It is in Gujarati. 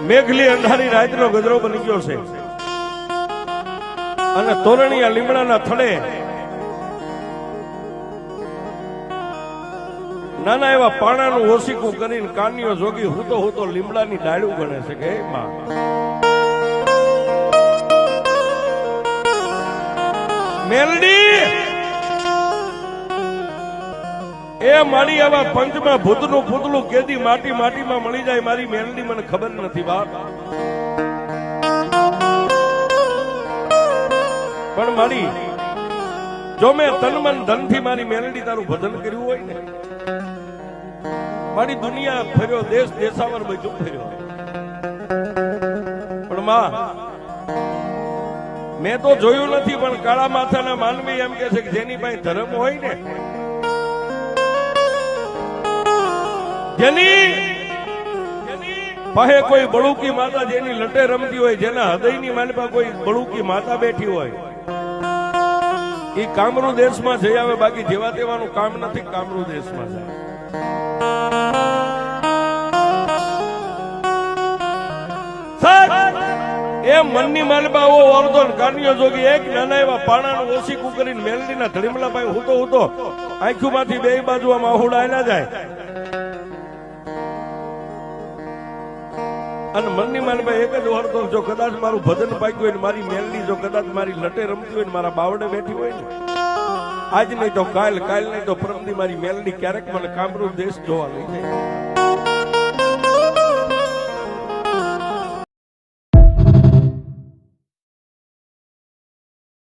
મેઘલી અંધારી રાતનો ગજરો બની ગયો છે અને તોરણીયા લીમડાના થડે નાના એવા પાણાનું ઓસીકું કરીને કાનીઓ જોગી હું તો લીમડાની ડાળું ગણે છે કે માં મેલડી એ મારી આવા પંચમાં ભૂતનું પૂતળું કેદી માટીમાં મળી જાય મારી મેલડી મને ખબર નથી બાપ પણ મારી જો મેં તન મન ધન થી મારી મેલડી તારું ભજન કર્યું હોય ને મારી દુનિયા ફર્યો દેશ દેશાવર બધું ફર્યો પણ માં મેં તો જોયું નથી પણ કાળા માથાના માનવી એમ કે છે કે જેની પાસે ધર્મ હોય ને જેની પાસે કોઈ બળુકી માતા જેની લટે રમતી હોય જેના હૃદયની માલપા કોઈ બળુકી માતા બેઠી હોય એ કામરૂ દેશમાં જઈ આવે બાકી જેવા તેવાનું કામ નથી કામરૂ દેશમાં જાય એ મનની માલબાઓ વર્ધન કાનિયો જોગી એક નાના એવા પાણાનું ઓસીકું કરીને મેલડીના ધડીમલા ભાઈ હું તો આંખોમાંથી બે બાજુ આમ આહુડા ના જાય અને મનની માલબાઈ એક જ વર્તો જો કદાચ મારું ભજન પાક્યું હોય ને મારી મેલડી જો કદાચ મારી લટે રમતી હોય ને મારા બાવડે બેઠી હોય ને આજ નહીં તો કાલ નહીં તો પરમદી મારી મેલડી ક્યારેક મને કામરૂ દેશ જોવા લઈ જાય